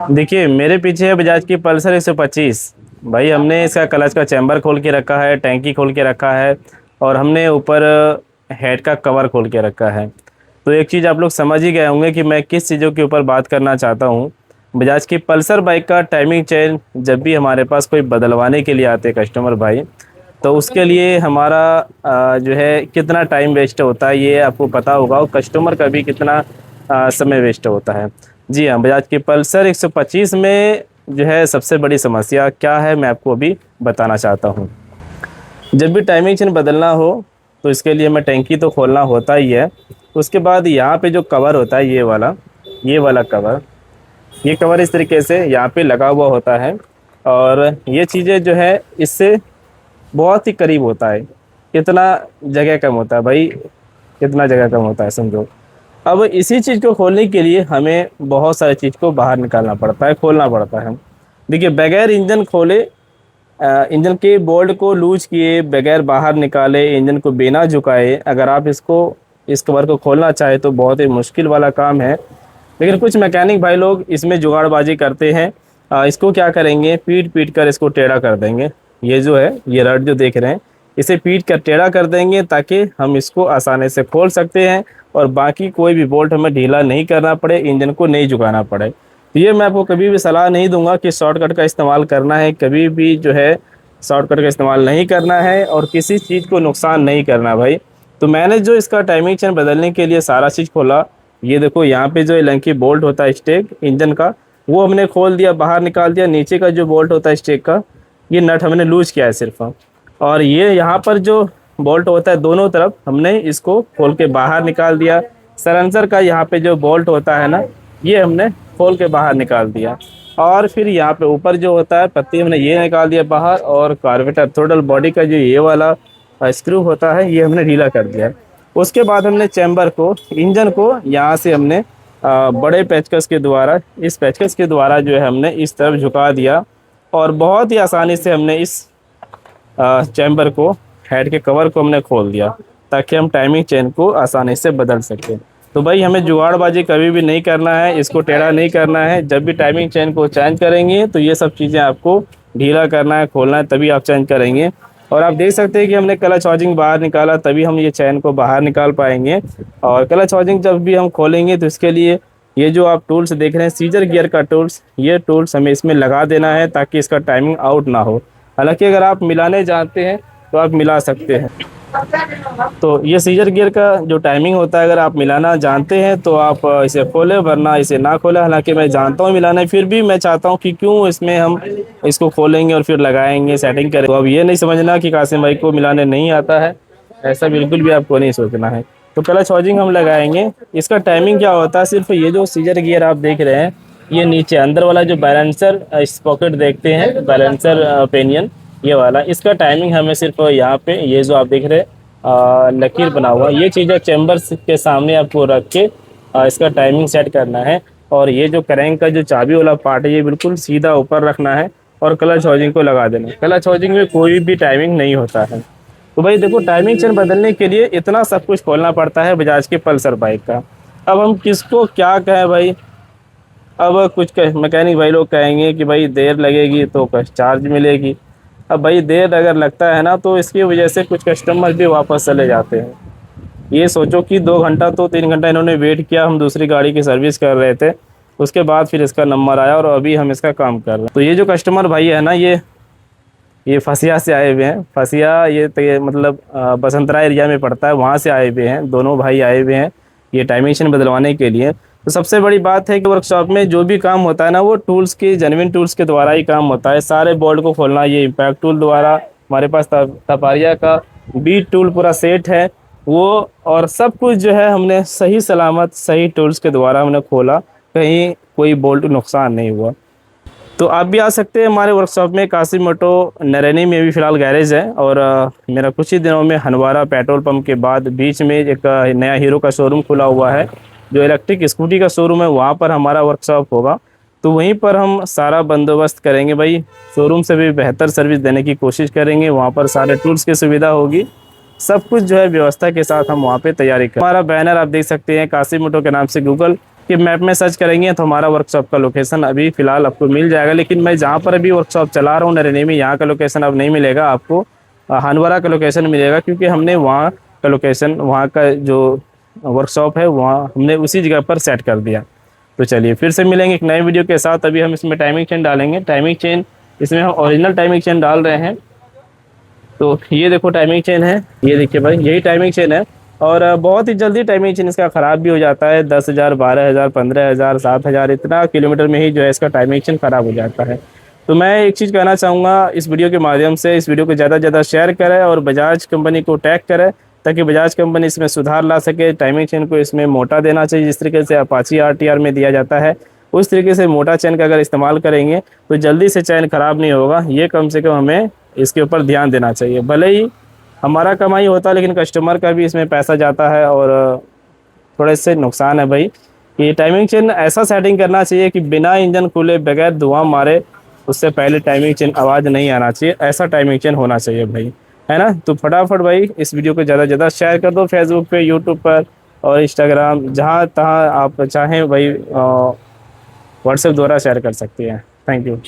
देखिए मेरे पीछे है बजाज की पल्सर 125। भाई हमने इसका क्लच का चैम्बर खोल के रखा है, टैंकी खोल के रखा है और हमने ऊपर हेड का कवर खोल के रखा है। तो एक चीज़ आप लोग समझ ही गए होंगे कि मैं किस चीज़ों के ऊपर बात करना चाहता हूँ। बजाज की पल्सर बाइक का टाइमिंग चेन जब भी हमारे पास कोई बदलवाने के लिए आते हैं कस्टमर भाई, तो उसके लिए हमारा जो है कितना टाइम वेस्ट होता है ये आपको पता होगा, और कस्टमर का भी कितना समय वेस्ट होता है। जी हाँ, बजाज की पल्सर 125 में जो है सबसे बड़ी समस्या क्या है मैं आपको अभी बताना चाहता हूँ। जब भी टाइमिंग चेन बदलना हो तो इसके लिए हमें टैंकी तो खोलना होता ही है। उसके बाद यहाँ पे जो कवर होता है ये वाला कवर, ये कवर इस तरीके से यहाँ पे लगा हुआ होता है और ये चीज़ें जो है इससे बहुत ही करीब होता है। कितना जगह कम होता है भाई, कितना जगह कम होता है समझो। अब इसी चीज़ को खोलने के लिए हमें बहुत सारी चीज़ को बाहर निकालना पड़ता है, खोलना पड़ता है। देखिए बगैर इंजन खोले, इंजन के बोल्ट को लूज किए बगैर बाहर निकाले, इंजन को बिना झुकाए अगर आप इस कवर को खोलना चाहे तो बहुत ही मुश्किल वाला काम है। लेकिन कुछ मैकेनिक भाई लोग इसमें जुगाड़बाजी करते हैं। इसको क्या करेंगे, पीट पीट कर इसको टेढ़ा कर देंगे। ये जो है ये रड जो देख रहे हैं, इसे पीट कर टेढ़ा कर देंगे ताकि हम इसको आसानी से खोल सकते हैं और बाकी कोई भी बोल्ट हमें ढीला नहीं करना पड़े, इंजन को नहीं झुकाना पड़े। तो ये मैं आपको कभी भी सलाह नहीं दूंगा कि शॉर्टकट का इस्तेमाल करना है, कभी भी जो है शॉर्टकट का इस्तेमाल नहीं करना है और किसी चीज़ को नुकसान नहीं करना भाई। तो मैंने जो इसका टाइमिंग चेन बदलने के लिए सारा चीज़ खोला, ये देखो यहाँ पे जो लंकी बोल्ट होता है स्टेक इंजन का, वो हमने खोल दिया, बाहर निकाल दिया। नीचे का जो बोल्ट होता है स्टेक का, ये नट हमने लूज किया है सिर्फ। और ये यहाँ पर जो बोल्ट होता है दोनों तरफ हमने इसको खोल के बाहर निकाल दिया। सलेंसर का यहाँ पे जो बोल्ट होता है ना, ये हमने खोल के बाहर निकाल दिया। और फिर यहाँ पे ऊपर जो होता है पत्ती हमने ये निकाल दिया बाहर, और कार्बेटर थ्रोटल बॉडी का जो ये वाला स्क्रू होता है ये हमने ढीला कर दिया। उसके बाद हमने चैम्बर को, इंजन को यहाँ से हमने बड़े पेचकस के द्वारा, इस पेचकस के द्वारा जो है हमने इस तरफ झुका दिया और बहुत ही आसानी से हमने इस चैम्बर को, हेड के कवर को हमने खोल दिया ताकि हम टाइमिंग चेन को आसानी से बदल सकें। तो भाई हमें जुगाड़बाजी कभी भी नहीं करना है, इसको टेढ़ा नहीं करना है। जब भी टाइमिंग चेन को चेंज करेंगे तो ये सब चीज़ें आपको ढीला करना है, खोलना है, तभी आप चेंज करेंगे। और आप देख सकते हैं कि हमने क्लच हाउसिंग बाहर निकाला तभी हम ये चैन को बाहर निकाल पाएंगे। और क्लच हाउसिंग जब भी हम खोलेंगे तो इसके लिए ये जो आप टूल्स देख रहे हैं सीजर गियर का टूल्स, ये टूल्स हमें इसमें लगा देना है ताकि इसका टाइमिंग आउट ना हो। हालांकि अगर आप मिलाने जानते हैं तो आप मिला सकते हैं। तो ये सीजर गियर का जो टाइमिंग होता है, अगर आप मिलाना जानते हैं तो आप इसे खोलें, वरना इसे ना खोलें। हालांकि मैं जानता हूँ मिलाना, फिर भी मैं चाहता हूँ कि क्यों इसमें हम इसको खोलेंगे और फिर लगाएंगे, सेटिंग करें। तो अब ये नहीं समझना कि कासिम भाई को मिलाने नहीं आता है, ऐसा बिल्कुल भी आपको नहीं सोचना है। तो क्लच हाउसिंग हम लगाएंगे। इसका टाइमिंग क्या होता है, सिर्फ ये जो सीजर गियर आप देख रहे हैं, ये नीचे अंदर वाला जो बैलेंसर स्पॉकेट देखते हैं, बैलेंसर पेनियन, ये वाला, इसका टाइमिंग हमें सिर्फ यहाँ पे ये जो आप देख रहे हैं लकीर बना हुआ, ये चीज़ें चैम्बर्स के सामने आपको रख के इसका टाइमिंग सेट करना है। और ये जो क्रैंक का जो चाबी वाला पार्ट है ये बिल्कुल सीधा ऊपर रखना है और क्लच हाउसिंग को लगा देना। क्लच हाउसिंग में कोई भी टाइमिंग नहीं होता है। तो भाई देखो टाइमिंग चेन बदलने के लिए इतना सब कुछ खोलना पड़ता है बजाज के पल्सर बाइक का। अब हम किसको क्या कहें भाई। अब कुछ मैकेनिक भाई लोग कहेंगे कि भाई देर लगेगी तो चार्ज मिलेगी। अब भाई देर अगर लगता है ना तो इसकी वजह से कुछ कस्टमर भी वापस चले जाते हैं। ये सोचो कि 2 घंटा तो 3 घंटा इन्होंने वेट किया, हम दूसरी गाड़ी की सर्विस कर रहे थे, उसके बाद फिर इसका नंबर आया और अभी हम इसका काम कर रहे हैं। तो ये जो कस्टमर भाई है ना, ये फसिया से आए हुए हैं। फसिया ये मतलब बसंतरा एरिया में पड़ता है, वहाँ से आए हुए हैं, दोनों भाई आए हुए हैं ये टाइमिंग मशीन बदलवाने के लिए। तो सबसे बड़ी बात है कि वर्कशॉप में जो भी काम होता है ना, वो टूल्स के, जेन्युइन टूल्स के द्वारा ही काम होता है। सारे बोल्ट को खोलना ये इम्पैक्ट टूल द्वारा, हमारे पास तपारिया का बीट टूल पूरा सेट है वो, और सब कुछ जो है हमने सही सलामत सही टूल्स के द्वारा हमने खोला, कहीं कोई बोल्ट नुकसान नहीं हुआ। तो आप भी आ सकते हैं हमारे वर्कशॉप में। कासिम ऑटो नरैनी में भी फ़िलहाल गैरेज है, और मेरा कुछ ही दिनों में हनवारा पेट्रोल पंप के बाद बीच में एक नया हीरो का शोरूम खुला हुआ है, जो इलेक्ट्रिक स्कूटी का शोरूम है, वहाँ पर हमारा वर्कशॉप होगा। तो वहीं पर हम सारा बंदोबस्त करेंगे भाई, शोरूम से भी बेहतर सर्विस देने की कोशिश करेंगे। वहाँ पर सारे टूल्स की सुविधा होगी, सब कुछ जो है व्यवस्था के साथ हम वहाँ पे तैयारी करें। हमारा बैनर आप देख सकते हैं, कासिम ऑटो के नाम से गूगल कि मैप में सर्च करेंगे तो हमारा वर्कशॉप का लोकेशन अभी फ़िलहाल आपको मिल जाएगा। लेकिन मैं जहाँ पर अभी वर्कशॉप चला रहा हूँ नरेनी में, यहाँ का लोकेशन अब नहीं मिलेगा आपको, हंदवाड़ा का लोकेशन मिलेगा, क्योंकि हमने वहाँ का लोकेशन, वहाँ का जो वर्कशॉप है वहाँ हमने उसी जगह पर सेट कर दिया। तो चलिए फिर से मिलेंगे एक नए वीडियो के साथ। अभी हम इसमें टाइमिंग चेन डालेंगे। टाइमिंग चेन इसमें हम ओरिजिनल टाइमिंग चेन डाल रहे हैं। तो ये देखो टाइमिंग चेन है, ये देखिए भाई यही टाइमिंग चेन है। और बहुत ही जल्दी टाइमिंग चेन इसका ख़राब भी हो जाता है। 10,000, 12,000, 15,000, 7,000 इतना किलोमीटर में ही जो है इसका टाइमिंग चेन ख़राब हो जाता है। तो मैं एक चीज़ कहना चाहूँगा इस वीडियो के माध्यम से, इस वीडियो को ज़्यादा से ज़्यादा शेयर करें और बजाज कंपनी को टैग करें, ताकि बजाज कंपनी इसमें सुधार ला सके। टाइमिंग चेन को इसमें मोटा देना चाहिए, जिस तरीके से अपाची आरटीआर में दिया जाता है उस तरीके से मोटा चैन का अगर इस्तेमाल करेंगे तो जल्दी से चैन ख़राब नहीं होगा। ये कम से कम हमें इसके ऊपर ध्यान देना चाहिए। भले ही हमारा कमाई होता है लेकिन कस्टमर का भी इसमें पैसा जाता है और थोड़ा इससे नुकसान है भाई। कि टाइमिंग चेन ऐसा सेटिंग करना चाहिए कि बिना इंजन खुले बगैर धुआं मारे उससे पहले टाइमिंग चेन आवाज़ नहीं आना चाहिए, ऐसा टाइमिंग चेन होना चाहिए भाई, है ना। तो फटाफट भाई इस वीडियो को ज़्यादा से ज़्यादा शेयर कर दो, फेसबुक पे, यूट्यूब पर और इंस्टाग्राम, जहाँ तहाँ आप चाहें भाई व्हाट्सएप द्वारा शेयर कर सकती हैं। Thank you.